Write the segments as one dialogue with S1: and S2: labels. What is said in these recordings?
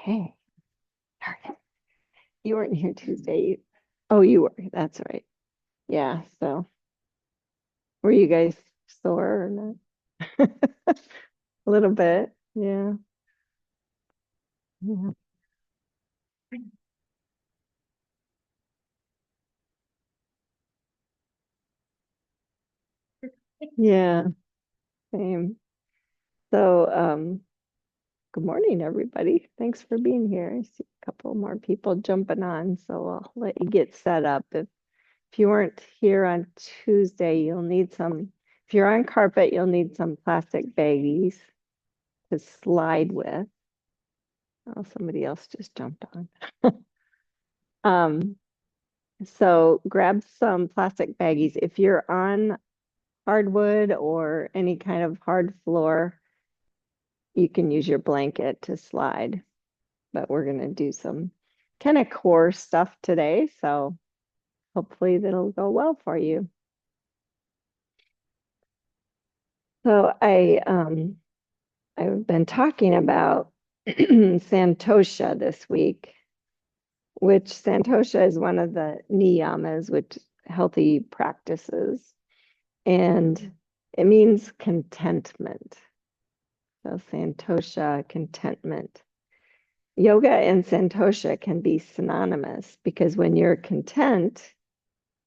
S1: Okay. Darn it. You weren't here Tuesday. Oh, you were. That's right. Yeah. So were you guys sore or not? A little bit. Yeah. Yeah. Yeah. Same. So, good morning, everybody. Thanks for being here. I see a couple more people jumping on, so I'll let you get set up. If you weren't here on Tuesday, you'll need some, if you're on carpet, you'll need some plastic baggies to slide with. Oh, somebody else just jumped on. Um, so grab some plastic baggies. If you're on hardwood or any kind of hard floor, you can use your blanket to slide. But we're going to do some kind of core stuff today. So hopefully that'll go well for you. So I've been talking about Santosha this week, which Santosha is one of the niyamas, which healthy practices, and it means contentment. So Santosha, contentment. Yoga and Santosha can be synonymous because when you're content,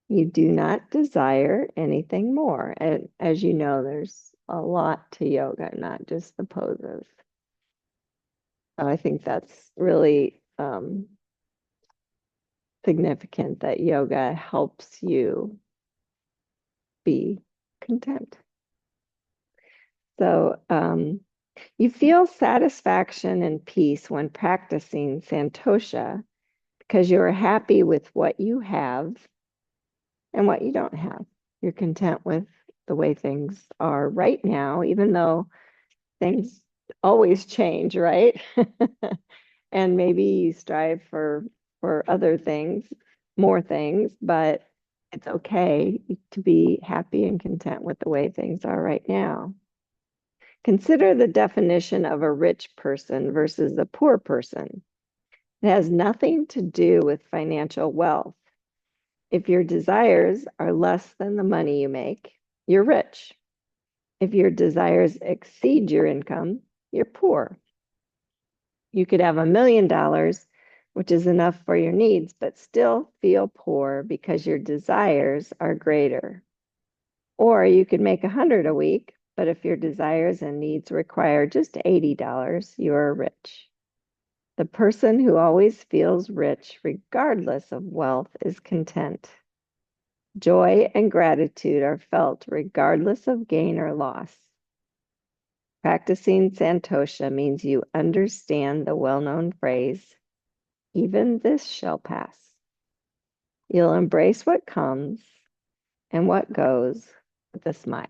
S1: you do not desire anything more. And as you know, there's a lot to yoga, not just the poses. I think that's really significant that yoga helps you be content. So you feel satisfaction and peace when practicing Santosha because you are happy with what you have and what you don't have. You're content with the way things are right now, even though things always change, right? And maybe you strive for other things, more things, but it's okay to be happy and content with the way things are right now. Consider the definition of a rich person versus a poor person. It has nothing to do with financial wealth. If your desires are less than the money you make, you're rich. If your desires exceed your income, you're poor. You could have $1 million, which is enough for your needs, but still feel poor because your desires are greater. Or you could make 100 a week, but if your desires and needs require just $80, you are rich. The person who always feels rich, regardless of wealth, is content. Joy and gratitude are felt regardless of gain or loss. Practicing Santosha means you understand the well-known phrase, even this shall pass. You'll embrace what comes and what goes with a smile.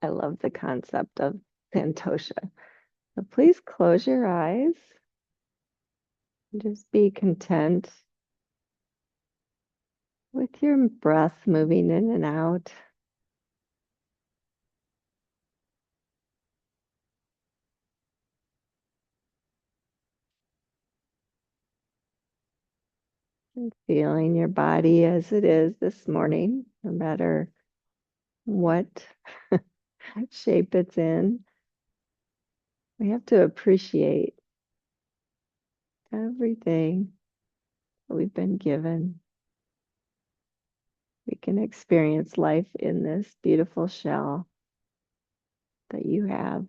S1: I love the concept of Santosha. So please close your eyes and just be content with your breath moving in and out. And feeling your body as it is this morning, no matter what shape it's in. We have to appreciate everything that we've been given. We can experience life in this beautiful shell that you have.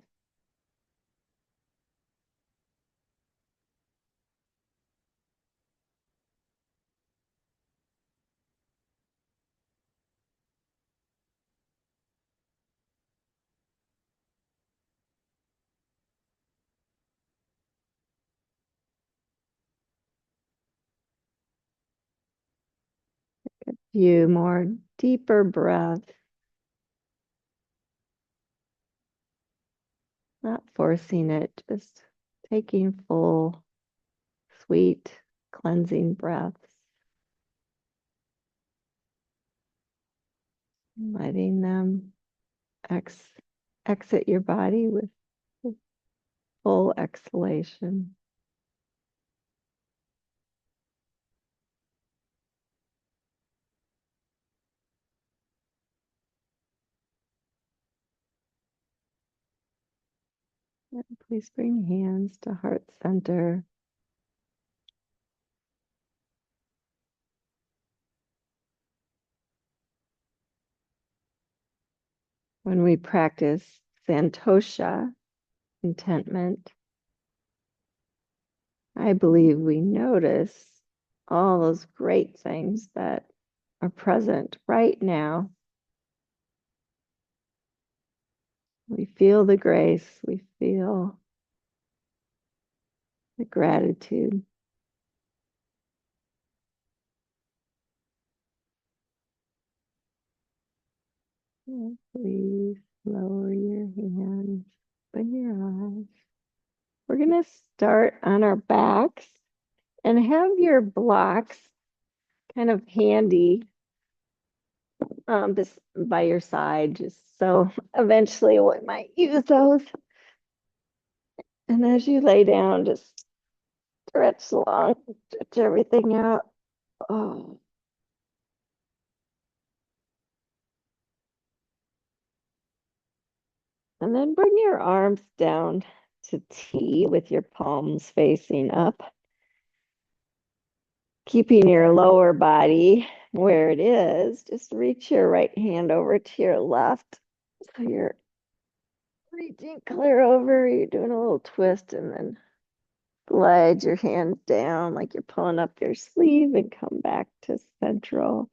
S1: Few more deeper breaths, not forcing it, just taking full, sweet, cleansing breaths, letting them exit your body with full exhalation. And please bring hands to heart center. When we practice Santosha, contentment, I believe we notice all those great things that are present right now. We feel the grace, we feel the gratitude. And please lower your hands, open your eyes. We're going to start on our backs and have your blocks kind of handy, just by your side, just so eventually we might use those. And as you lay down, just stretch along, stretch everything out. Oh. And then bring your arms down to T with your palms facing up, keeping your lower body where it is. Just reach your right hand over to your left. So you're reaching clear over, you're doing a little twist and then slide your hand down like you're pulling up your sleeve and come back to central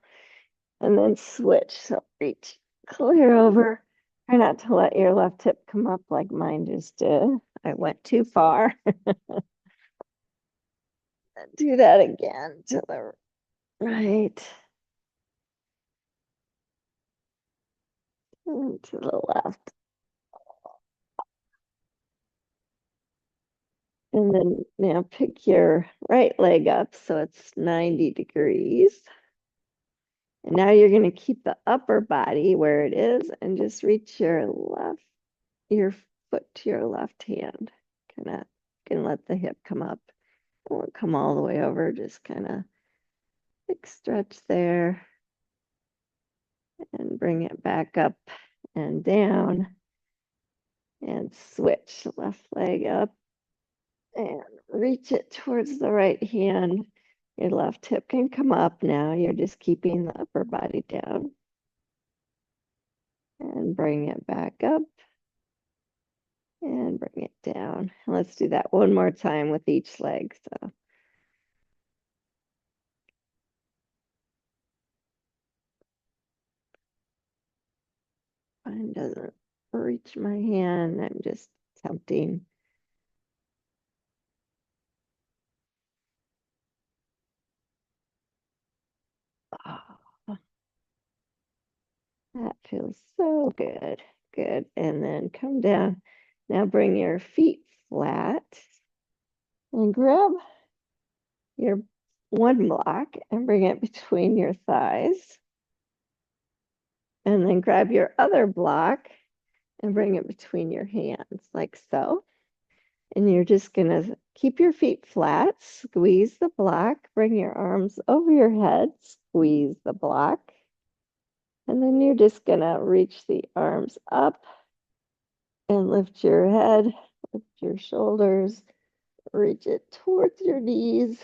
S1: and then switch. So reach clear over. Try not to let your left hip come up like mine just did. I went too far. Do that again to the right and to the left. And then now pick your right leg up so it's 90 degrees. And now you're going to keep the upper body where it is and just reach your foot to your left hand. Kind of can let the hip come up. It won't come all the way over, just kind of like stretch there and bring it back up and down and switch left leg up and reach it towards the right hand. Your left hip can come up now. You're just keeping the upper body down and bring it back up and bring it down. Let's do that one more time with each leg. So mine doesn't reach my hand. I'm just attempting. Oh, that feels so good. Good. And then come down. Now bring your feet flat and grab your one block and bring it between your thighs. And then grab your other block and bring it between your hands, like so. And you're just going to keep your feet flat, squeeze the block, bring your arms over your head, squeeze the block. And then you're just going to reach the arms up and lift your head, lift your shoulders, reach it towards your knees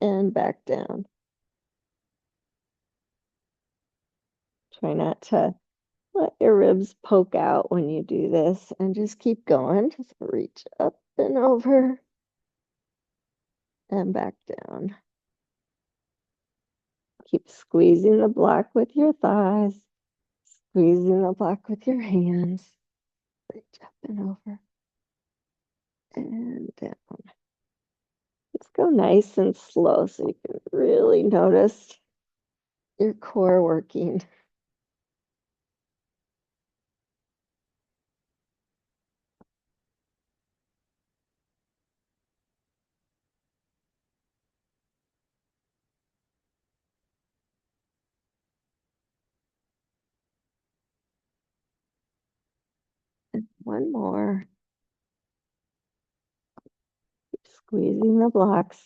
S1: and back down. Try not to let your ribs poke out when you do this and just keep going. Just reach up and over and back down. Keep squeezing the block with your thighs, squeezing the block with your hands. Reach up and over and down. Let's go nice and slow so you can really notice your core working. And one more. squeezing the blocks.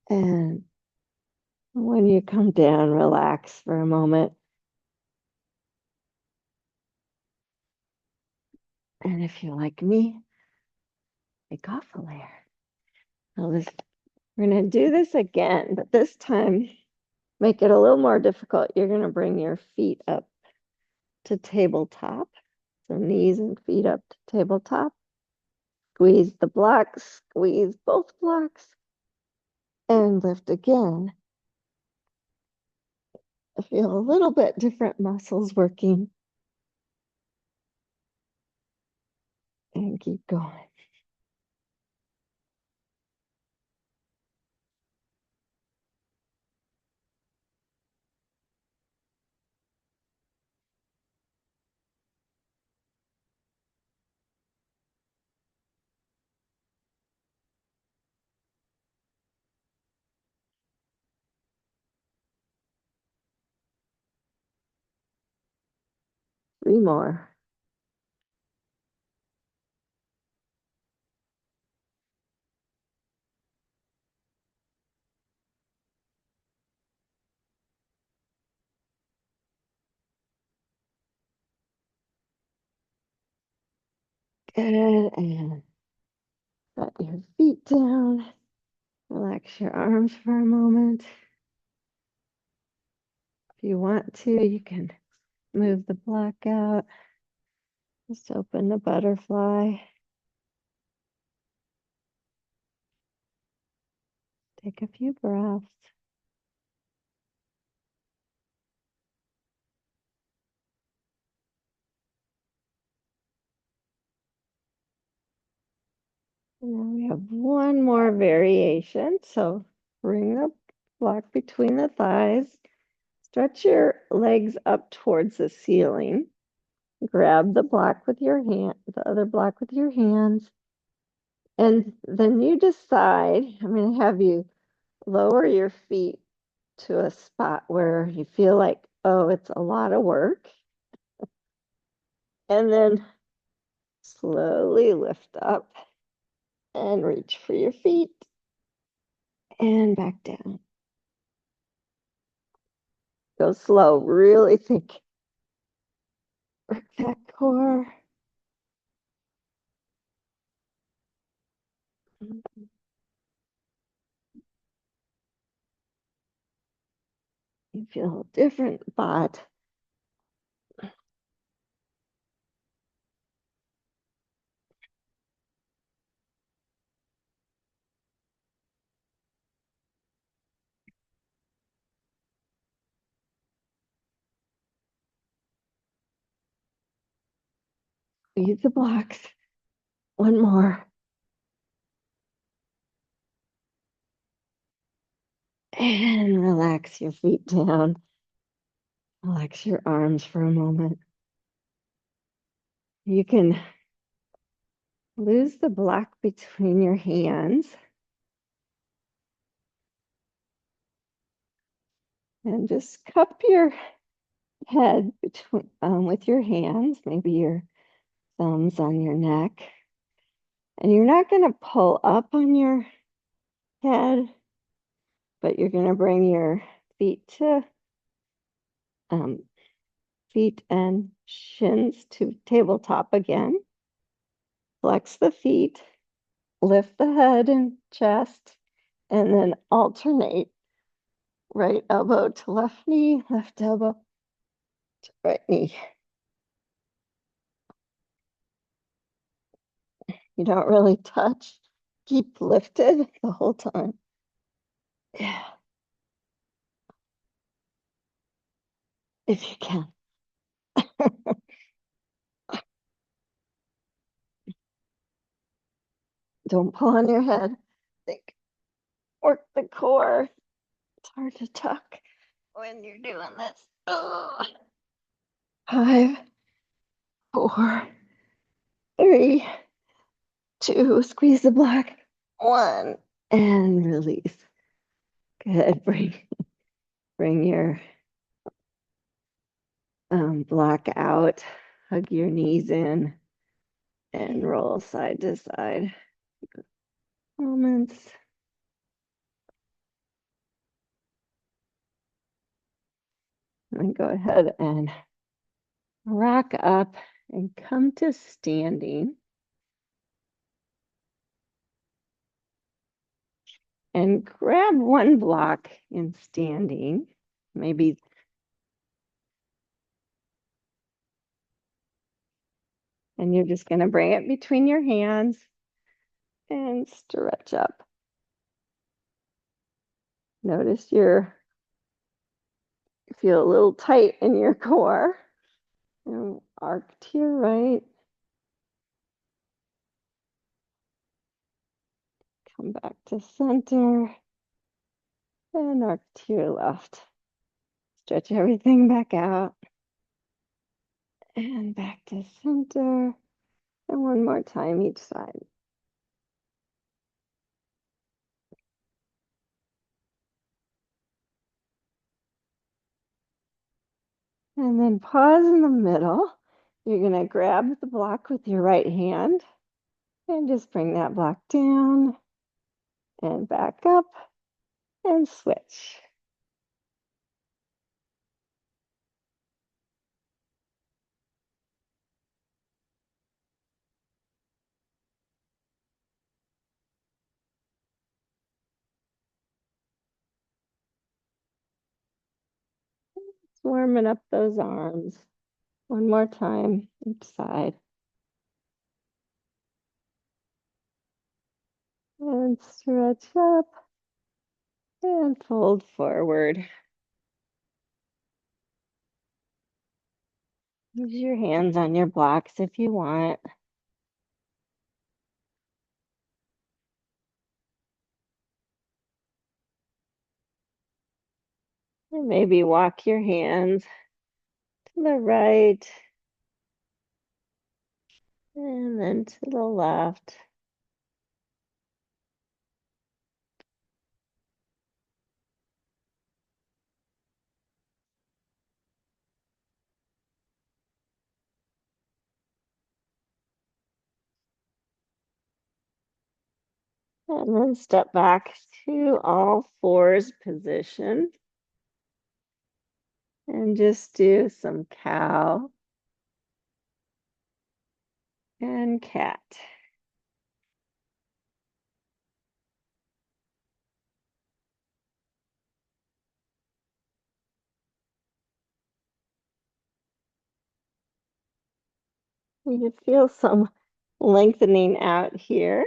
S1: And when you come down, relax for a moment. And if you're like me, take off a layer. Now we're going to do this again, but this time make it a little more difficult. You're going to bring your feet up to tabletop. So knees and feet up to tabletop. Squeeze the blocks, squeeze both blocks, and lift again. I feel a little bit different muscles working. And keep going. 3 more. Good. And set your feet down. Relax your arms for a moment. If you want to, you can move the block out. Just open the butterfly. Take a few breaths. And now we have one more variation. So bring the block between the thighs. Stretch your legs up towards the ceiling. Grab the block with your hand, the other block with your hands. And then you decide, I'm going to have you lower your feet to a spot where you feel like, oh, it's a lot of work. And then slowly lift up and reach for your feet and back down. Go slow, really think. Work that core. You feel different, but squeeze the blocks. One more. And relax your feet down. Relax your arms for a moment. You can lose the block between your hands and just cup your head between with your hands, maybe your thumbs on your neck. And you're not going to pull up on your head, but you're going to bring your feet to um, feet and shins to tabletop again. Flex the feet, lift the head and chest, and then alternate right elbow to left knee, left elbow to right knee. You don't really touch. Keep lifted the whole time. Yeah, if you can. Don't pull on your head. Think, work the core. It's hard to tuck when you're doing this. Ugh. 5, 4, 3, 2, squeeze the block. 1, and release. Good. Bring your block out. Hug your knees in. and roll side to side. Moments. And go ahead and rock up and come to standing. And grab one block in standing, maybe, and you're just going to bring it between your hands and stretch up. Notice you feel a little tight in your core. And arc to your right. Come back to center and arc to your left. Stretch everything back out and back to center. And one more time each side. And then pause in the middle. You're going to grab the block with your right hand and just bring that block down and back up and switch. Warming up those arms. One more time each side. And stretch up and fold forward. Use your hands on your blocks if you want. And maybe walk your hands to the right and then to the left. And then step back to all fours position. And just do some cow and cat. You feel some lengthening out here.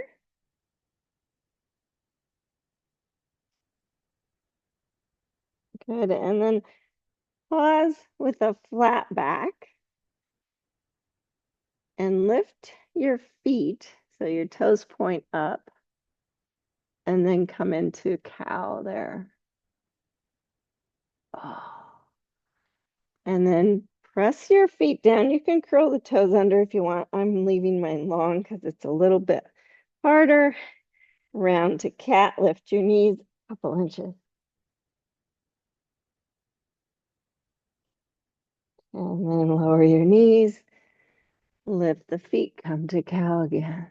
S1: Good. And then pause with a flat back and lift your feet so your toes point up and then come into cow there. Oh. And then press your feet down. You can curl the toes under if you want. I'm leaving mine long because it's a little bit harder. Round to cat, lift your knees a couple inches. And then lower your knees, lift the feet, come to cow again.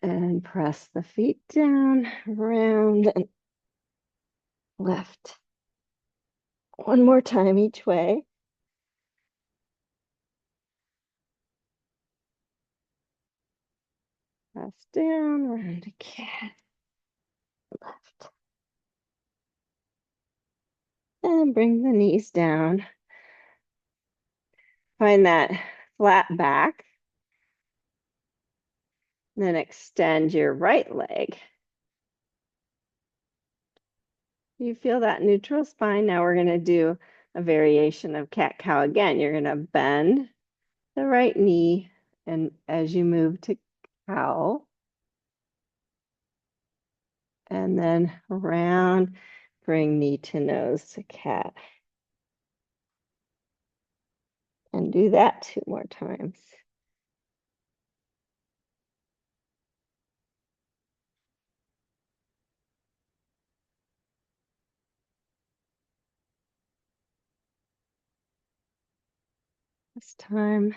S1: And press the feet down, round and left. One more time each way. Press down, round to cat, left. And bring the knees down. Find that flat back. Then extend your right leg. You feel that neutral spine. Now we're going to do a variation of cat-cow again. You're going to bend the right knee, and as you move to cow, and then around, bring knee to nose to cat. And do that 2 more times. This time,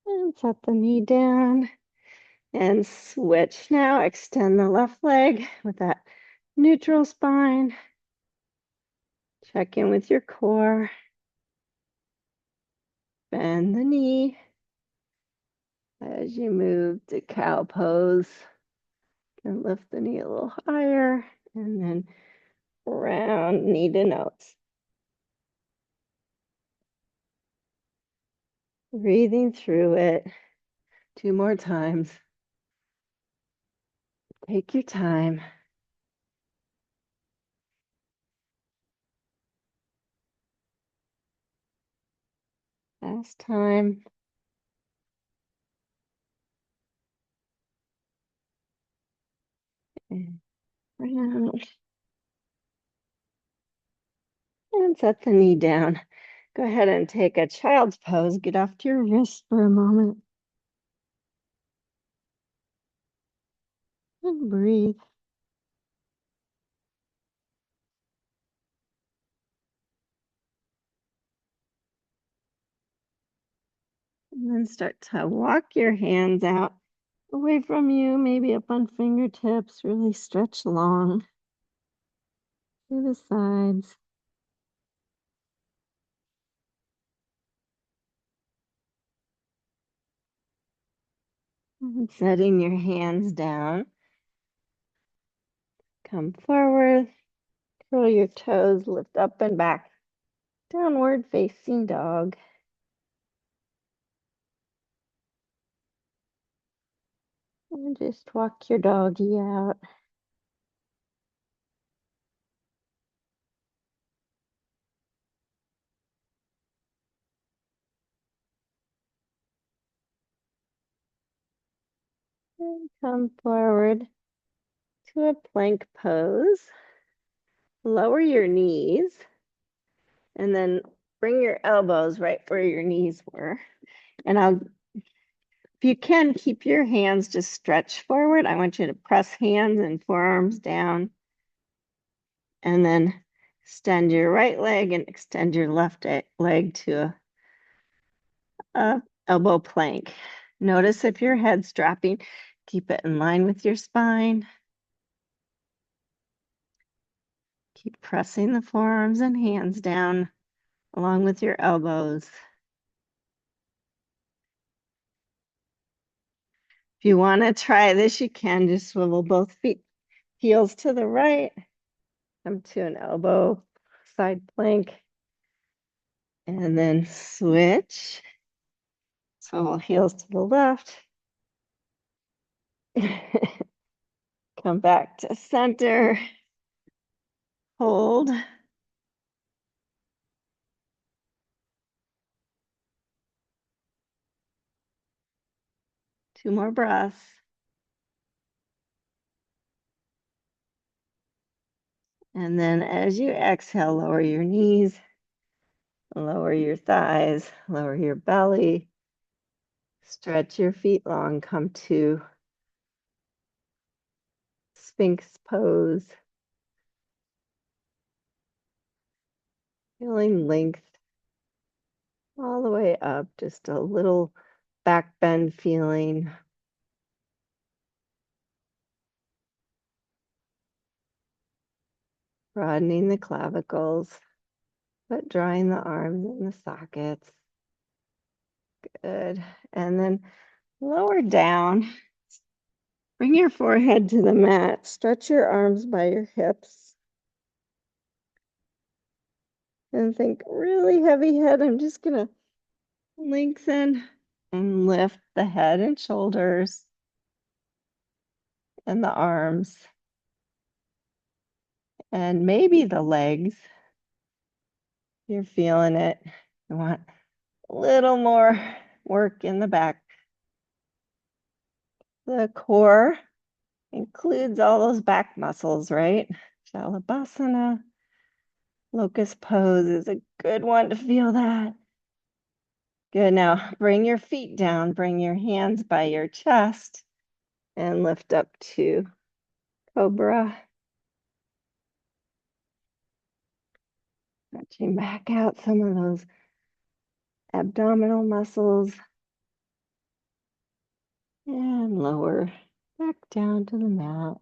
S1: And set the knee down and switch. Now extend the left leg with that neutral spine. Check in with your core. Bend the knee as you move to cow pose. And lift the knee a little higher. And then round knee to nose. Breathing through it. 2 more times. Take your time. Last time. And round. And set the knee down. Go ahead and take a child's pose. Get off to your wrist for a moment. And breathe. And then start to walk your hands out away from you, maybe up on fingertips. Really stretch long to the sides. And setting your hands down. Come forward. Curl your toes. Lift up and back. Downward facing dog. And just walk your doggy out. And come forward to a plank pose. Lower your knees and then bring your elbows right where your knees were. And if you can, keep your hands just stretched forward. I want you to press hands and forearms down and then extend your right leg and extend your left leg to a elbow plank. Notice if your head's dropping, keep it in line with your spine. Keep pressing the forearms and hands down along with your elbows. If you want to try this, you can just swivel both feet, heels to the right, come to an elbow side plank, and then switch. Swivel heels to the left. Come back to center. Hold. 2 more breaths. And then as you exhale, lower your knees, lower your thighs, lower your belly. Stretch your feet long. Come to Sphinx pose. Feeling length all the way up, just a little back bend feeling. Broadening the clavicles, but drawing the arms in the sockets. Good. And then lower down. Bring your forehead to the mat. Stretch your arms by your hips. And think really heavy head. I'm just going to lengthen and lift the head and shoulders and the arms and maybe the legs. You're feeling it. You want a little more work in the back. The core includes all those back muscles, right? Shalabhasana. Locust pose is a good one to feel that. Good. Now bring your feet down, bring your hands by your chest and lift up to cobra. Stretching back out some of those abdominal muscles. And lower back down to the mat.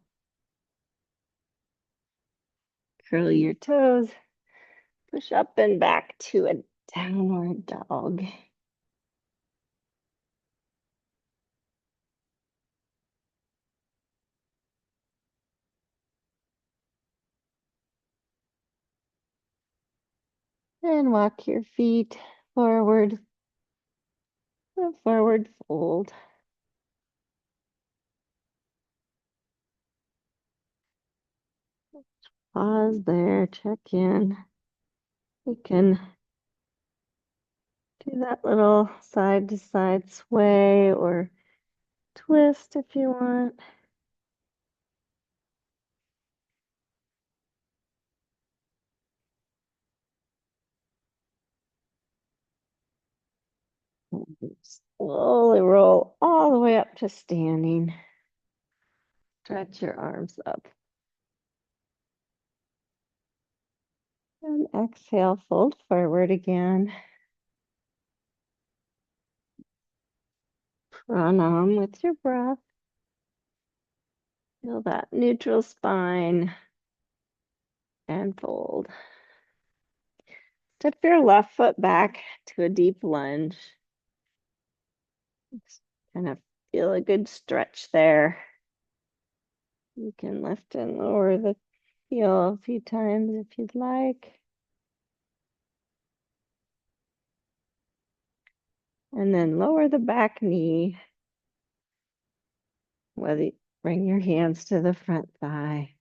S1: Curl your toes. Push up and back to a downward dog. And walk your feet forward, a forward fold. Pause there, check in. You can do that little side to side sway or twist if you want. Slowly roll all the way up to standing. Stretch your arms up. And exhale, fold forward again. Pranam with your breath. Feel that neutral spine and fold. Step your left foot back to a deep lunge. Just kind of feel a good stretch there. You can lift and lower the heel a few times if you'd like. And then lower the back knee. Whether bring your hands to the front thigh.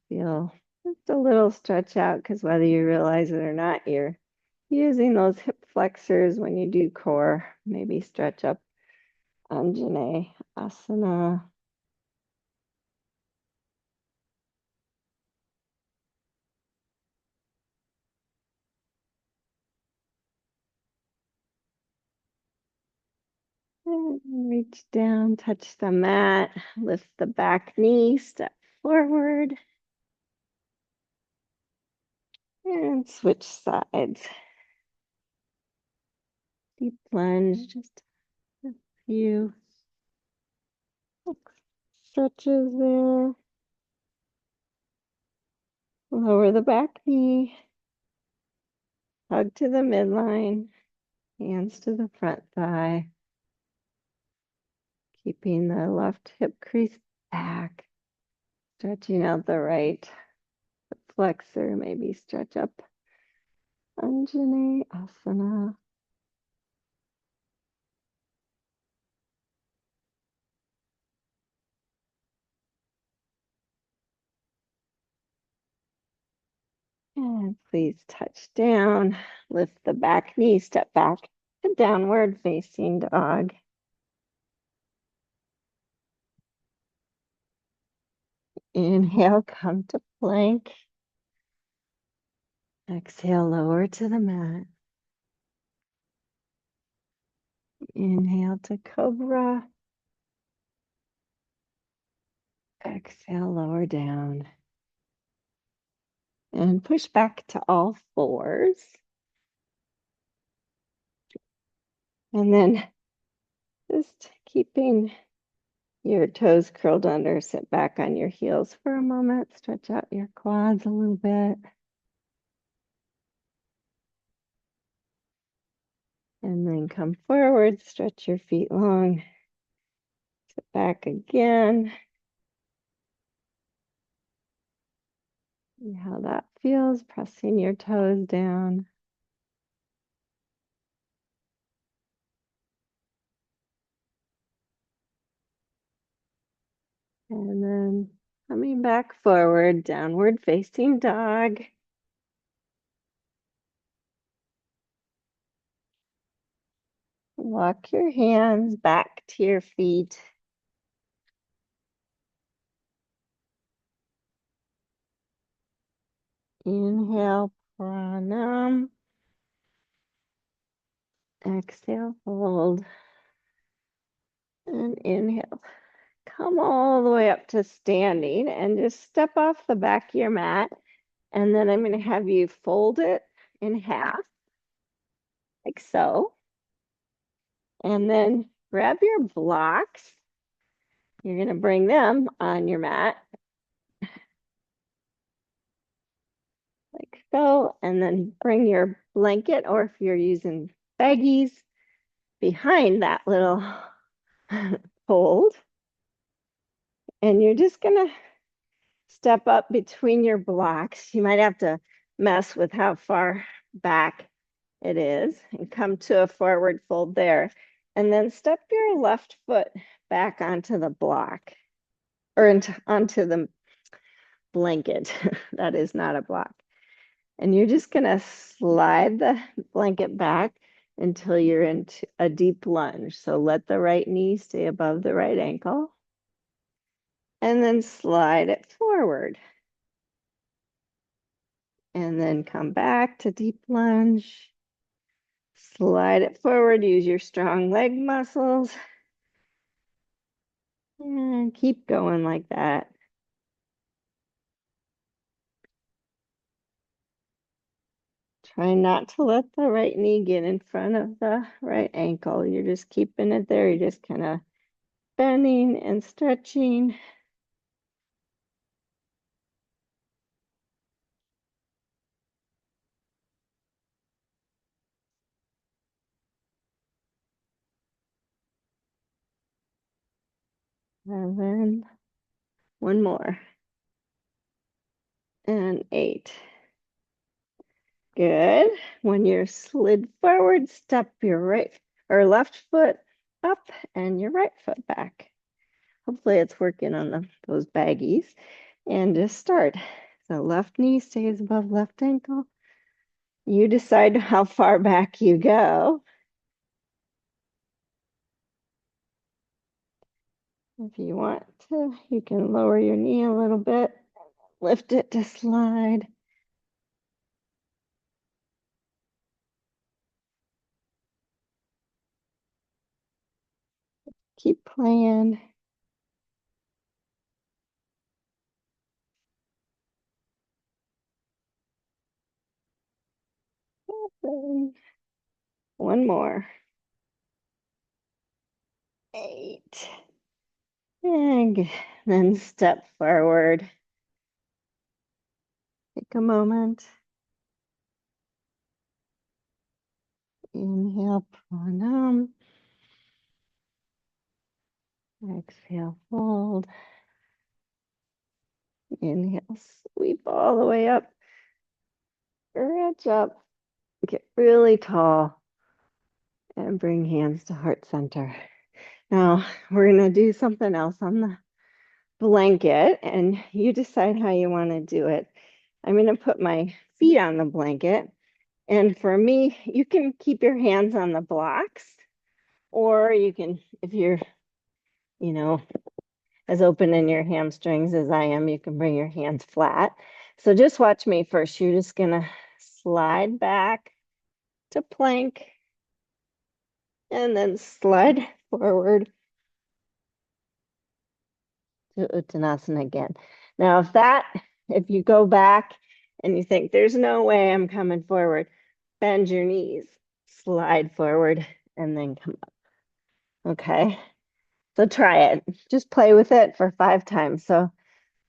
S1: Feel just a little stretch out because whether you realize it or not, you're using those hip flexors when you do core. Maybe stretch up Anjane Asana. And reach down, touch the mat, lift the back knee, step forward, and switch sides. Deep plunge, just a few stretches there. Lower the back knee, hug to the midline, hands to the front thigh, keeping the left hip crease back, stretching out the right flexor, maybe stretch up Anjane Asana. And please touch down, lift the back knee, step back to downward facing dog. Inhale, come to plank. Exhale, lower to the mat. Inhale to cobra. Exhale, lower down. And push back to all fours. And then just keeping your toes curled under, sit back on your heels for a moment, stretch out your quads a little bit. And then come forward, stretch your feet long, sit back again. See how that feels, pressing your toes down. And then coming back forward, downward facing dog. Walk your hands back to your feet. Inhale, pranam. Exhale, hold. And inhale. Come all the way up to standing and just step off the back of your mat. And then I'm going to have you fold it in half, like so. And then grab your blocks. You're going to bring them on your mat like so, and then bring your blanket, or if you're using baggies, behind that little fold. And you're just going to step up between your blocks. You might have to mess with how far back it is and come to a forward fold there. And then step your left foot back onto the block or onto the blanket. That is not a block. And you're just going to slide the blanket back until you're into a deep lunge. So let the right knee stay above the right ankle and then slide it forward. And then come back to deep lunge. Slide it forward, use your strong leg muscles. And keep going like that. Try not to let the right knee get in front of the right ankle. You're just keeping it there. You're just kind of bending and stretching. And then one more. And 8. Good. When you're slid forward, step your right or left foot up and your right foot back. Hopefully it's working on those baggies. And just start. So left knee stays above left ankle. You decide how far back you go. If you want to, you can lower your knee a little bit, lift it to slide. Keep playing. One more. 8. And then step forward. Take a moment. Inhale, pranam. Exhale, fold. Inhale, sweep all the way up. Reach up. Get really tall. And bring hands to heart center. Now we're going to do something else on the blanket, and you decide how you want to do it. I'm going to put my feet on the blanket. And for me, you can keep your hands on the blocks, or you can, if you're, you know, as open in your hamstrings as I am, you can bring your hands flat. So just watch me first. You're just going to slide back to plank and then slide forward to Uttanasana again. Now, if you go back and you think there's no way I'm coming forward, bend your knees, slide forward, and then come up. Okay. So try it. Just play with it for 5 times. So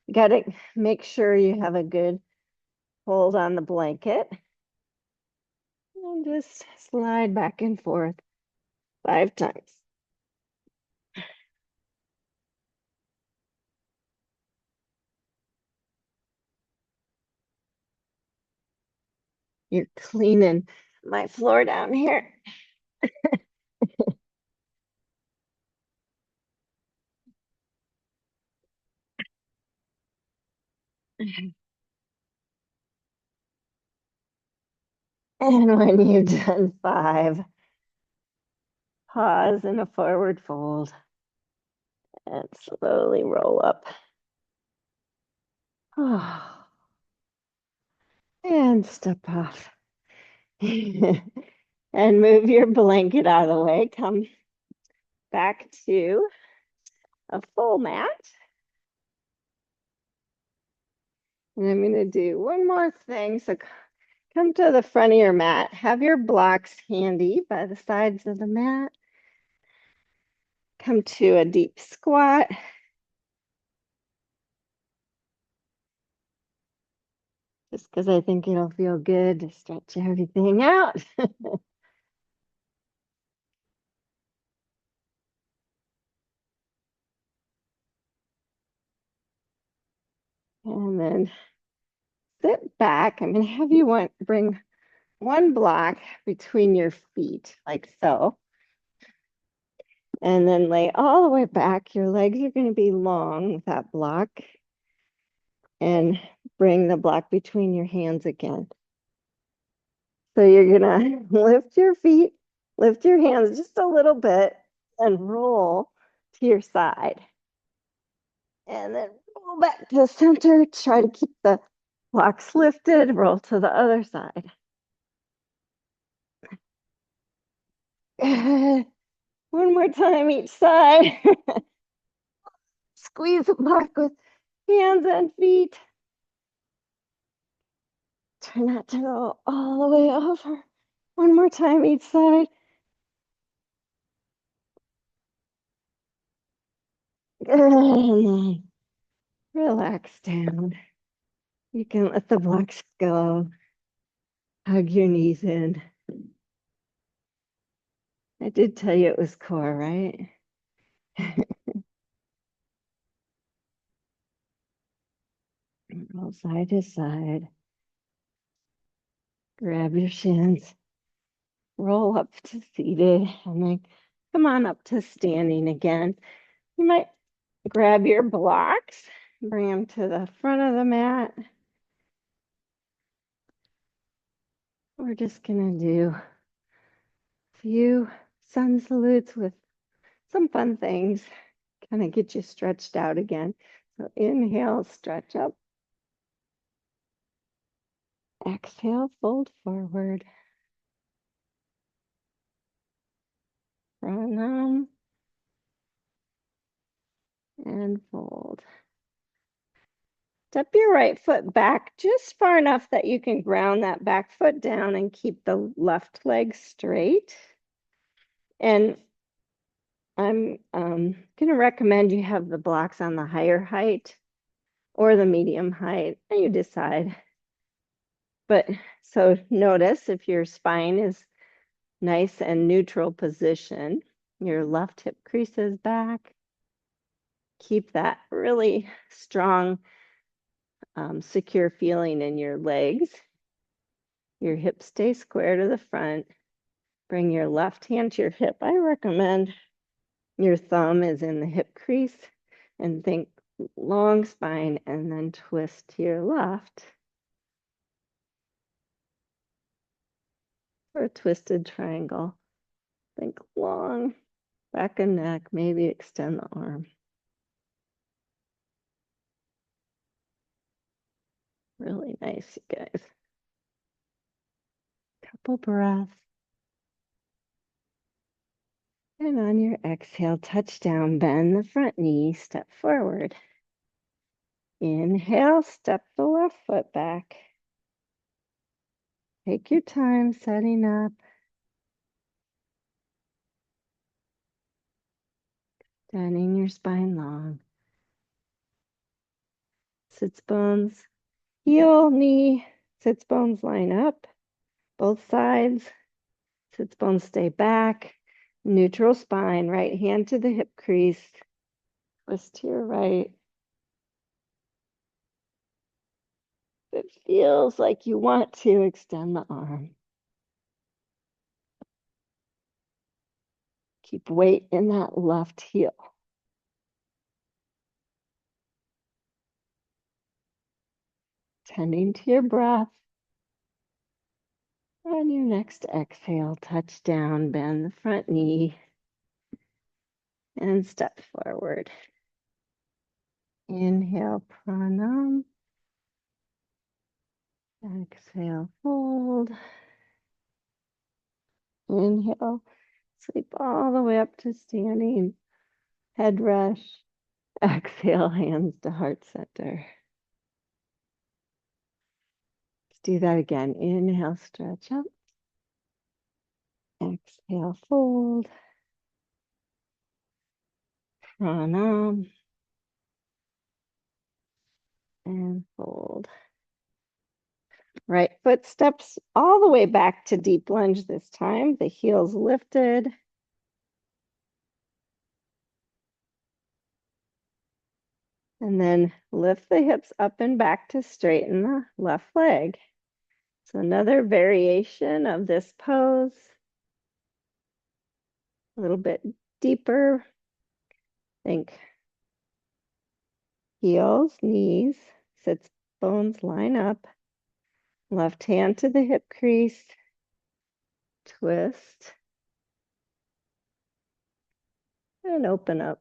S1: you got to make sure you have a good hold on the blanket and just slide back and forth 5 times. You're cleaning my floor down here. And when you've done 5, pause in a forward fold and slowly roll up. And step off. And move your blanket out of the way. Come back to a full mat. And I'm going to do one more thing. So come to the front of your mat. Have your blocks handy by the sides of the mat. Come to a deep squat. Just because I think it'll feel good to stretch everything out. And then sit back. I'm going to have you bring one block between your feet, like so. And then lay all the way back. Your legs are going to be long with that block. And bring the block between your hands again. So you're gonna lift your feet, lift your hands just a little bit, and roll to your side. And then roll back to the center. Try to keep the blocks lifted, roll to the other side. One more time each side. Squeeze the block with hands and feet. Try not to go all the way over. One more time each side. Good. And then relax down. You can let the blocks go. Hug your knees in. I did tell you it was core, right? Roll side to side. Grab your shins. Roll up to seated. And then come on up to standing again. You might grab your blocks, bring them to the front of the mat. We're just going to do a few sun salutes with some fun things. Kind of get you stretched out again. So inhale, stretch up. Exhale, fold forward. Pranam and fold. Step your right foot back just far enough that you can ground that back foot down and keep the left leg straight. And I'm going to recommend you have the blocks on the higher height or the medium height, and you decide. But so notice if your spine is nice and neutral position, your left hip creases back. Keep that really strong, secure feeling in your legs. Your hips stay square to the front. Bring your left hand to your hip. I recommend your thumb is in the hip crease and think long spine and then twist to your left for a twisted triangle. Think long back and neck, maybe extend the arm. Really nice, you guys. Couple breaths. And on your exhale, touch down, bend the front knee, step forward. Inhale, step the left foot back. Take your time setting up. Extending your spine long. Sits bones, heel, knee, sits bones line up. Both sides. Sits bones stay back. Neutral spine, right hand to the hip crease. Twist to your right. It feels like you want to extend the arm. Keep weight in that left heel. Tending to your breath. On your next exhale, touch down, bend the front knee, and step forward. Inhale, pranam. Exhale, fold. Inhale, sleep all the way up to standing. Head rush. Exhale, hands to heart center. Let's do that again. Inhale, stretch up. Exhale, fold. pranam, and fold. Right foot steps all the way back to deep lunge this time. The heels lifted. And then lift the hips up and back to straighten the left leg. So another variation of this pose. A little bit deeper. Think heels, knees, sits bones line up. Left hand to the hip crease. Twist. And open up.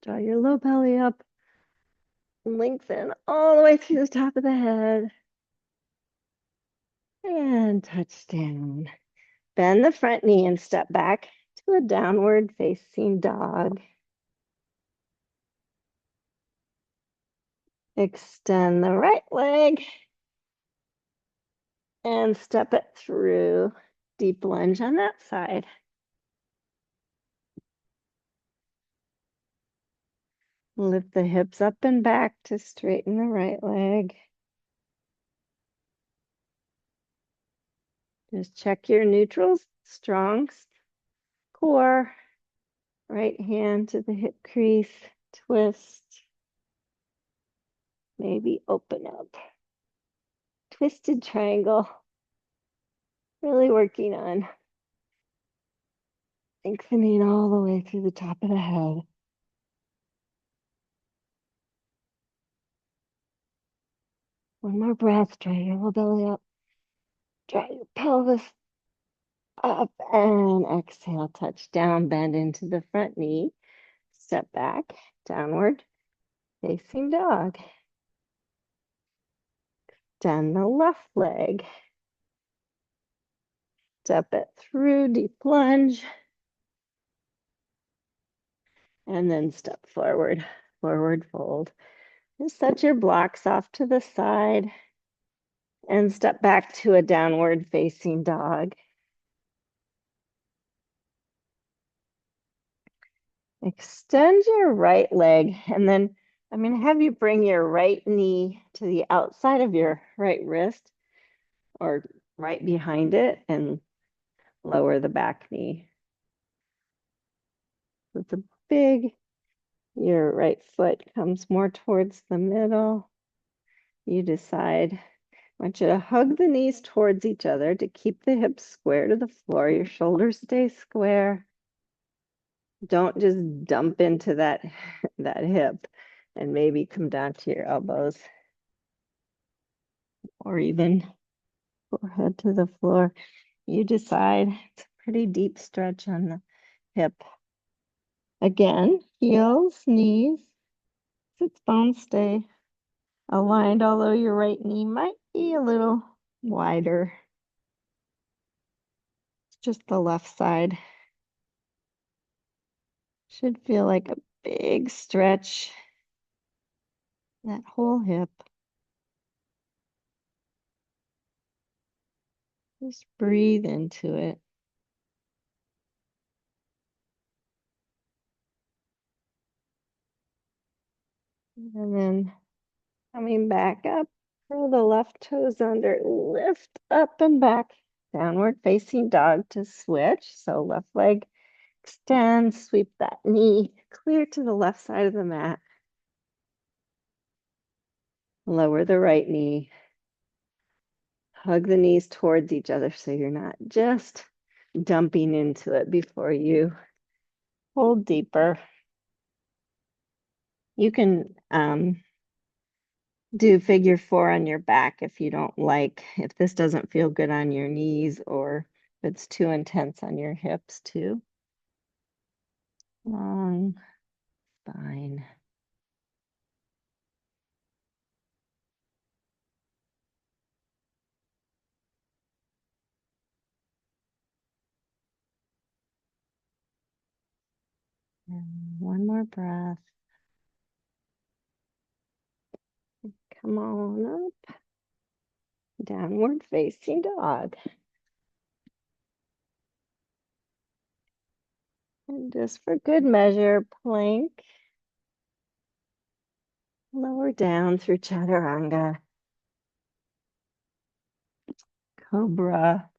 S1: Draw your low belly up. Lengthen all the way through the top of the head. And touch down. Bend the front knee and step back to a downward facing dog. Extend the right leg and step it through. Deep lunge on that side. Lift the hips up and back to straighten the right leg. Just check your neutrals, strong core. Right hand to the hip crease, twist. Maybe open up. Twisted triangle. Really working on lengthening all the way through the top of the head. One more breath. Dry your low belly up. Dry your pelvis up and exhale. Touch down, bend into the front knee. Step back, downward facing dog. Extend the left leg. Step it through, deep lunge. And then step forward, forward fold. Just set your blocks off to the side and step back to a downward facing dog. Extend your right leg and then I'm going to have you bring your right knee to the outside of your right wrist or right behind it and lower the back knee. With the big, your right foot comes more towards the middle. You decide. I want you to hug the knees towards each other to keep the hips square to the floor. Your shoulders stay square. Don't just dump into that, that hip and maybe come down to your elbows or even forehead to the floor. You decide. It's a pretty deep stretch on the hip. Again, heels, knees, sits bones stay aligned, although your right knee might be a little wider. It's just the left side. Should feel like a big stretch. That whole hip. Just breathe into it. And then coming back up, curl the left toes under, lift up and back, downward facing dog to switch. So left leg extend, sweep that knee clear to the left side of the mat. Lower the right knee. Hug the knees towards each other so you're not just dumping into it before you hold deeper. You can do figure four on your back if you don't like, if this doesn't feel good on your knees or if it's too intense on your hips too. Long spine. And one more breath. Come on up. downward facing dog. And just for good measure, plank, lower down through chaturanga, cobra,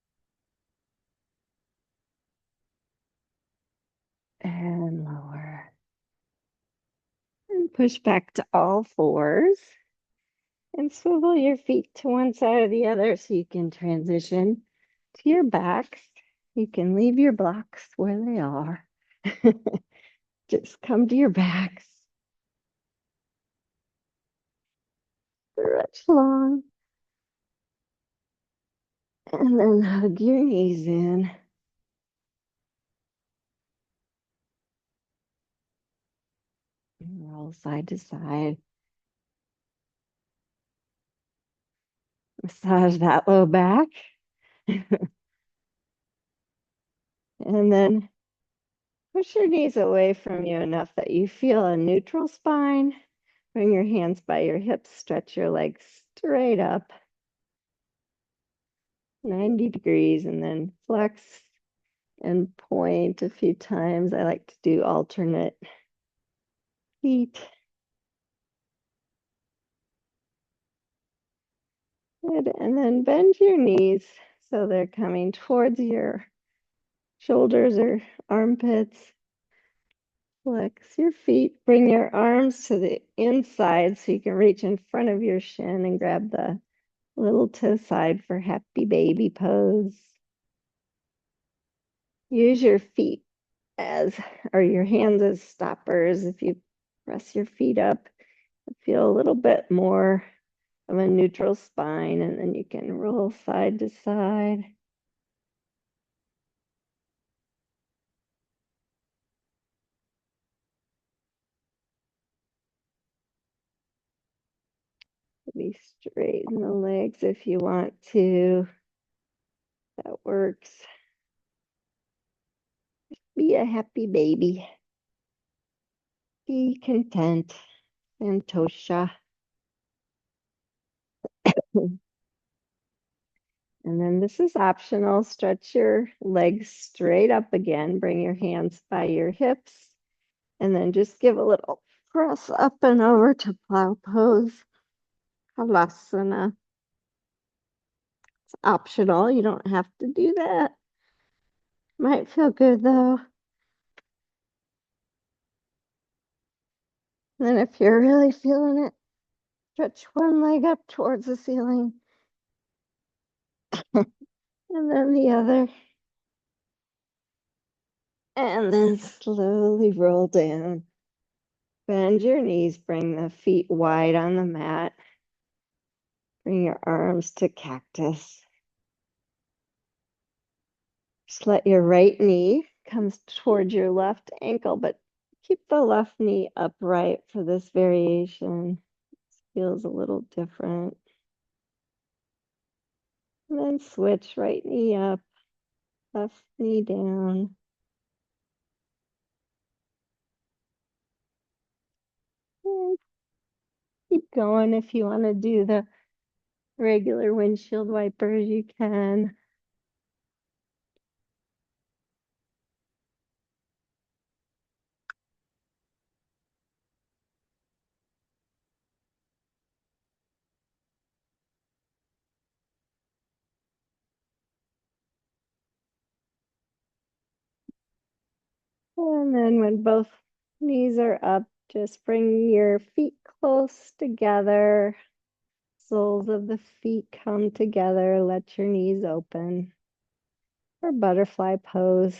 S1: and lower. And push back to all fours and swivel your feet to one side or the other so you can transition to your backs. You can leave your blocks where they are. Just come to your backs. Stretch long. And then hug your knees in. And roll side to side. Massage that low back. And then push your knees away from you enough that you feel a neutral spine. Bring your hands by your hips. Stretch your legs straight up. 90 degrees, and then flex and point a few times. I like to do alternate feet. Good. And then bend your knees so they're coming towards your shoulders or armpits. Flex your feet. Bring your arms to the inside so you can reach in front of your shin and grab the little toe side for happy baby pose. Use your feet as, or your hands as stoppers. If you press your feet up, feel a little bit more of a neutral spine, and then you can roll side to side. Maybe straighten the legs if you want to. That works. Be a happy baby. Be content. Santosha. And then this is optional. Stretch your legs straight up again. Bring your hands by your hips. And then just give a little press up and over to plow pose. Halasana. It's optional. You don't have to do that. Might feel good though. And then if you're really feeling it, stretch one leg up towards the ceiling. And then the other. And then slowly roll down. Bend your knees, bring the feet wide on the mat. Bring your arms to cactus. Just let your right knee come towards your left ankle, but keep the left knee upright for this variation. This feels a little different. And then switch right knee up, left knee down. And keep going. If you want to do the regular windshield wipers, you can. And then when both knees are up, just bring your feet close together. Soles of the feet come together. Let your knees open. Or butterfly pose.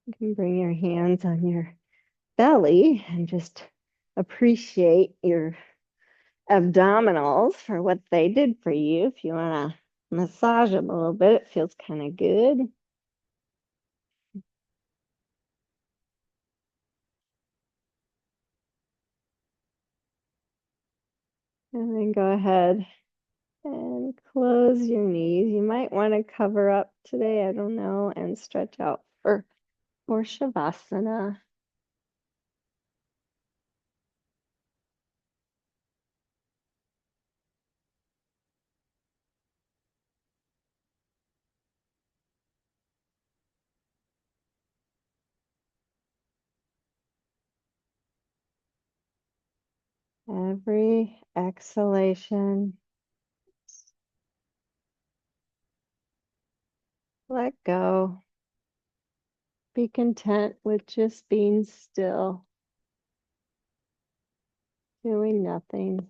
S1: You can bring your hands on your belly and just appreciate your abdominals for what they did for you. If you want to massage them a little bit, it feels kind of good. And then go ahead and close your knees. You might want to cover up today, I don't know, and stretch out for Shavasana. Every exhalation, let go. Be content with just being still, doing nothing.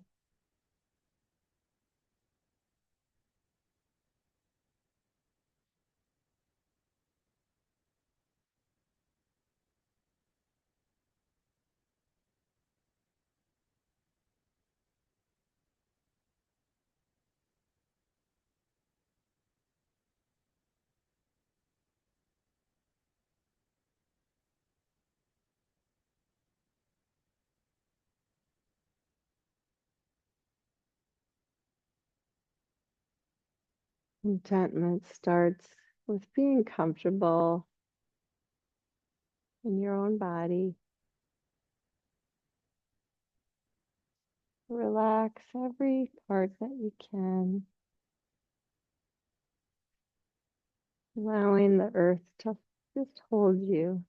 S1: Contentment starts with being comfortable in your own body. Relax every part that you can, allowing the earth to just hold you.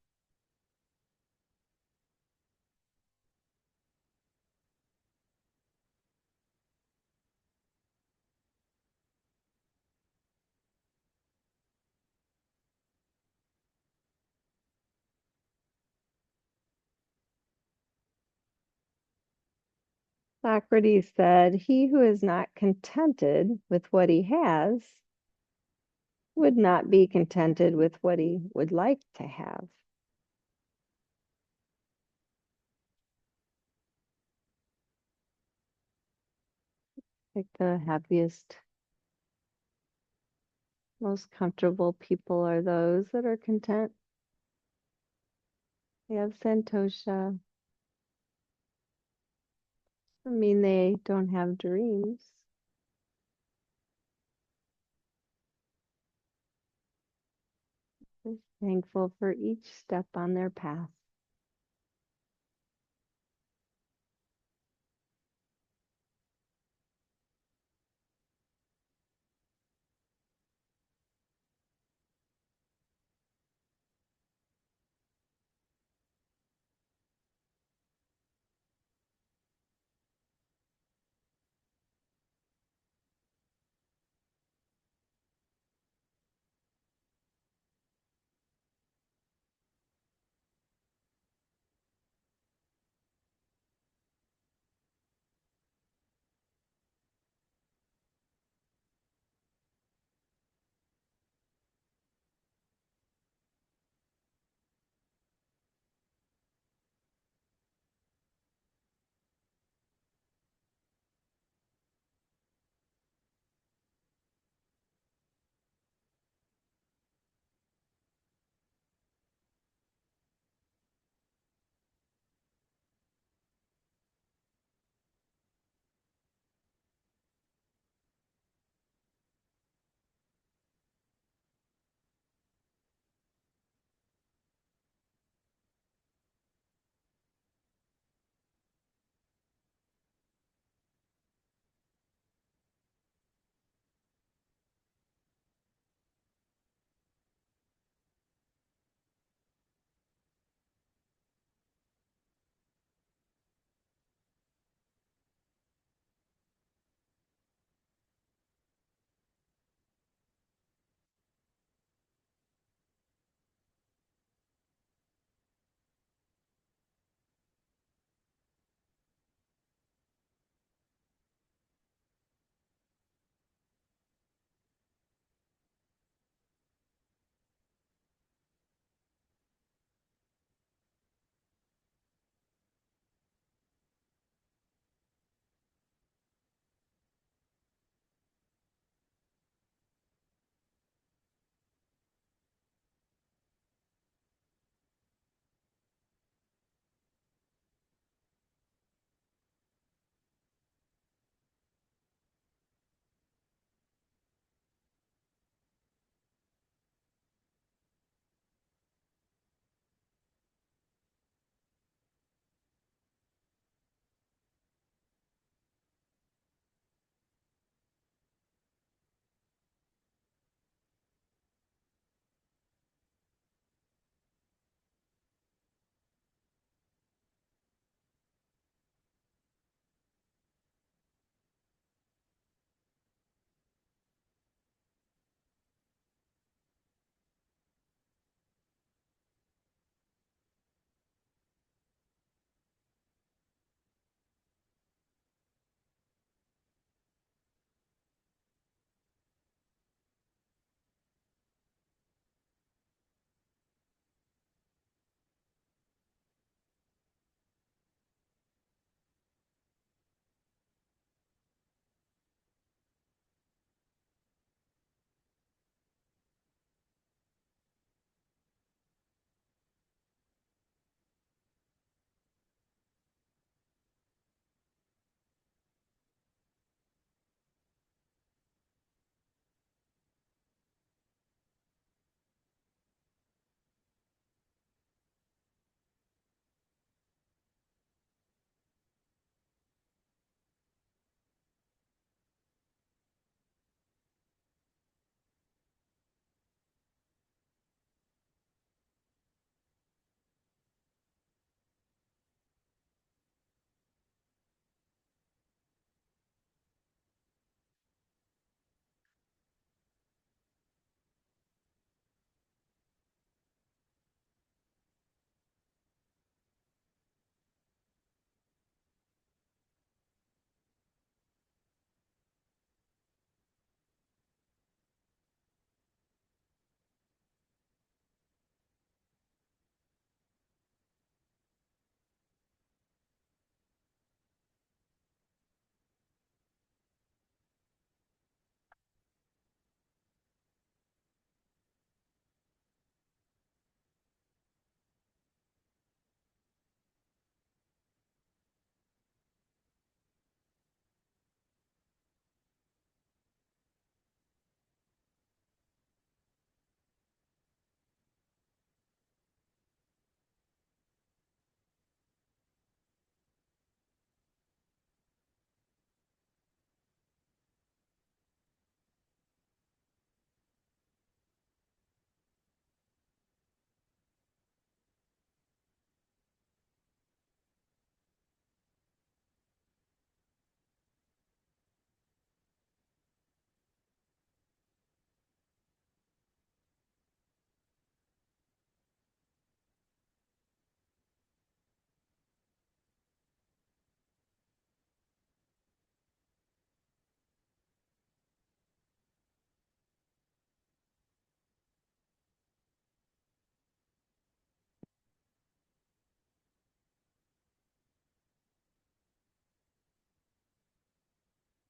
S1: Socrates said, "He who is not contented with what he has would not be contented with what he would like to have." Like the happiest, most comfortable people are those that are content. They have Santosha. I mean, they don't have dreams. They're thankful for each step on their path.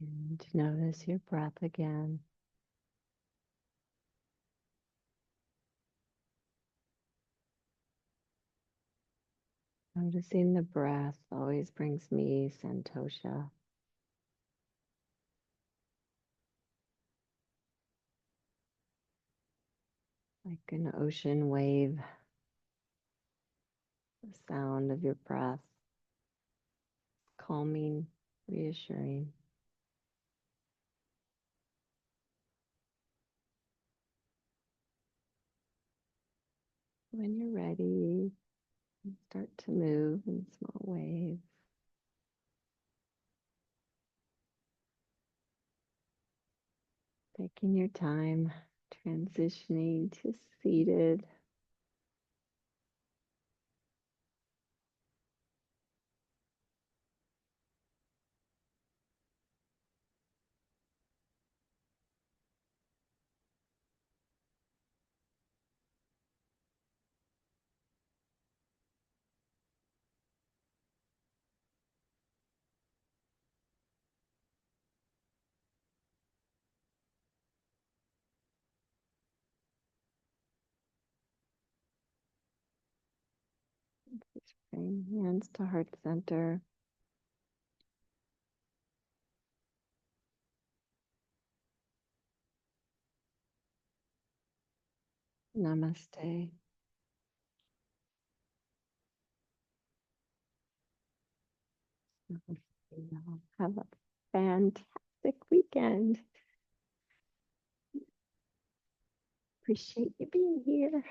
S1: And notice your breath again. Noticing the breath always brings me Santosha. Like an ocean wave, the sound of your breath, calming, reassuring. When you're ready, start to move in small waves. Taking your time, transitioning to seated. Bring hands to heart center. Namaste. Have a fantastic weekend. Appreciate you being here.